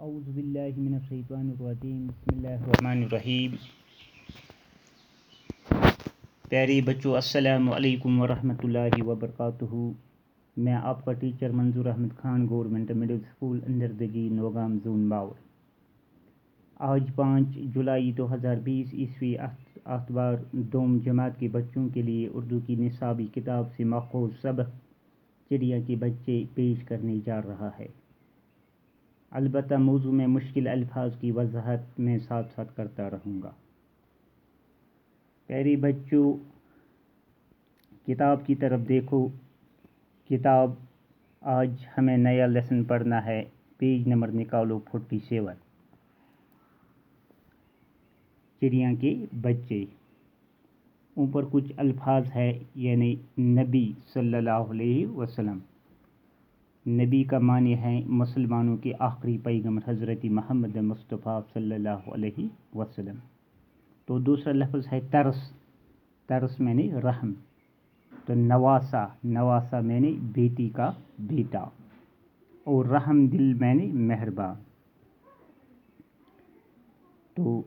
اعوذ باللہ من الشیطان الرجیم بسم اللہ الرحمن الرحیم۔ پیارے بچوں، السلام علیکم ورحمۃ اللہ وبرکاتہ۔ میں آپ کا teacher Manzoor Ahmed Khan, government middle school Andardgi, Nowgam zone Bawar. آج 5 جولائی 2020 عیسوی اتوار دوم جماعت کے بچوں کے لیے اردو کی نصابی کتاب سے ماخوذ سبق چڑیا کے بچے پیش کرنے جا رہا ہے۔ البتہ موضوع میں مشکل الفاظ کی وضاحت میں ساتھ ساتھ کرتا رہوں گا۔ پیارے بچوں، کتاب کی طرف دیکھو۔ کتاب آج ہمیں نیا لیسن پڑھنا ہے۔ پیج نمبر نکالو 47۔ چڑیا کے بچے۔ اوپر کچھ الفاظ ہے، یعنی نبی صلی اللہ علیہ وسلم۔ نبی کا معنی ہے مسلمانوں کے آخری پیغمبر حضرت محمد مصطفیٰ صلی اللہ علیہ وسلم۔ تو دوسرا لفظ ہے ترس۔ ترس میں نے رحم۔ تو نواسا، نواسا میں نے بیٹی کا بیٹا، اور رحم دل میں نے مہربان۔ تو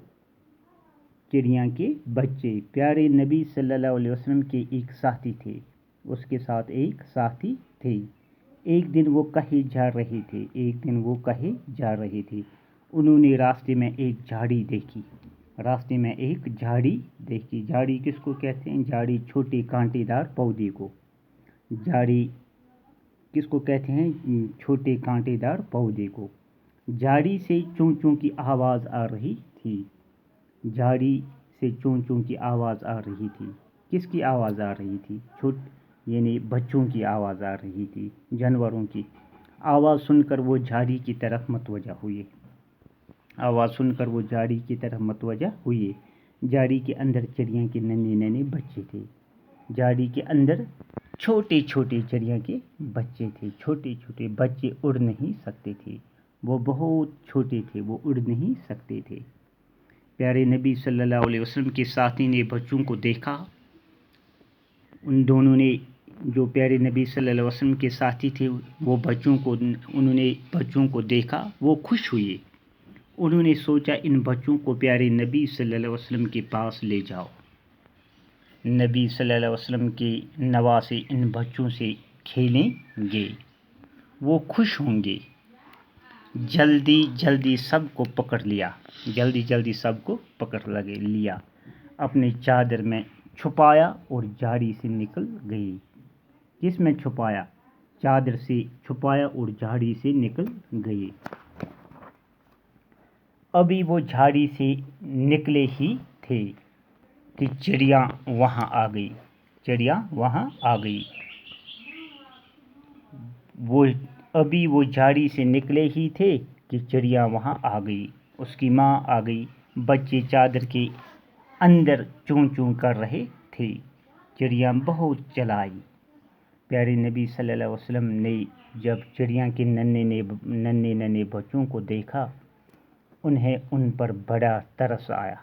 چڑیا کے بچے پیارے نبی صلی اللہ علیہ وسلم کے ایک ساتھی تھے، اس کے ساتھ ایک ساتھی تھے۔ ایک دن وہ کہیں جا رہے تھے۔ انہوں نے راستے میں ایک جھاڑی دیکھی۔ جھاڑی کس کو کہتے ہیں؟ جھاڑی چھوٹے کانٹے دار پودے کو۔ جھاڑی کس کو کہتے ہیں؟ چھوٹے کانٹے دار پودے کو۔ جھاڑی سے چوں چوں کی آواز آ رہی تھی۔ جھاڑی سے چوں چوں کی آواز آ رہی تھی۔ کس کی آواز آ رہی تھی؟ یعنی بچوں کی آواز آ رہی تھی، جانوروں کی۔ آواز سن کر وہ جھاڑی کی طرف متوجہ ہوئے۔ جھاڑی کے اندر چڑیا کے ننھے ننھے بچے تھے۔ جھاڑی کے اندر چھوٹے چھوٹے چڑیا کے بچے تھے۔ چھوٹے چھوٹے بچے اڑ نہیں سکتے تھے، وہ بہت چھوٹے تھے، وہ اڑ نہیں سکتے تھے۔ پیارے نبی صلی اللہ علیہ وسلم کے ساتھی نے بچوں کو دیکھا۔ ان دونوں نے، جو پیارے نبی صلی اللہ علیہ وسلم کے ساتھی تھے، انہوں نے بچوں کو دیکھا، وہ خوش ہوئے۔ انہوں نے سوچا ان بچوں کو پیارے نبی صلی اللہ علیہ وسلم کے پاس لے جاؤ۔ نبی صلی اللہ علیہ وسلم کے نواسے ان بچوں سے کھیلیں گے، وہ خوش ہوں گے۔ جلدی جلدی سب کو پکڑ لیا، اپنے چادر میں چھپایا اور جھاڑی سے نکل گئی۔ کس میں چھپایا؟ چادر سے چھپایا اور جھاڑی سے نکل گئی۔ ابھی وہ جھاڑی سے نکلے ہی تھے کہ چڑیا وہاں آ گئی۔ ابھی وہ جھاڑی سے نکلے ہی تھے کہ چڑیا وہاں آ گئی۔ اس کی ماں آ گئی۔ بچے چادر کے اندر چوں چوں کر رہے تھے۔ چڑیا بہت چلائی۔ پیارے نبی صلی اللہ علیہ وسلم نے جب چڑیا کے ننھے ننھے بچوں کو دیکھا، انہیں ان پر بڑا ترس آیا۔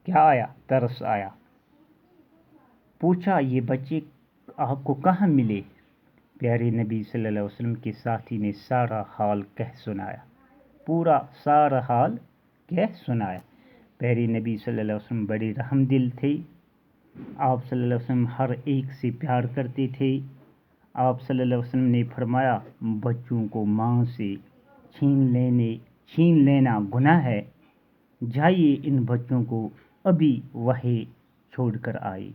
کیا آیا؟ ترس آیا۔ پوچھا، یہ بچے آپ کو کہاں ملے؟ پیارے نبی صلی اللہ علیہ وسلم کے ساتھی نے سارا حال کہہ سنایا۔ سارا حال کہہ سنایا۔ پیارے نبی صلی اللہ علیہ وسلم بڑے رحم دل تھے۔ آپ صلی اللہ علیہ وسلم ہر ایک سے پیار کرتے تھے۔ آپ صلی اللہ علیہ وسلم نے فرمایا، بچوں کو ماں سے چھین لینا گناہ ہے۔ جائیے ان بچوں کو ابھی وہیں چھوڑ کر آئے۔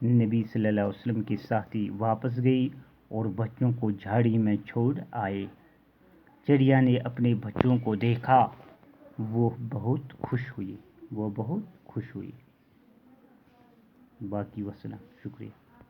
نبی صلی اللہ علیہ وسلم کے ساتھی واپس گئے اور بچوں کو جھاڑی میں چھوڑ آئے۔ چڑیا نے اپنے بچوں کو دیکھا، وہ بہت خوش ہوئی۔ باقی وسلام، شکریہ۔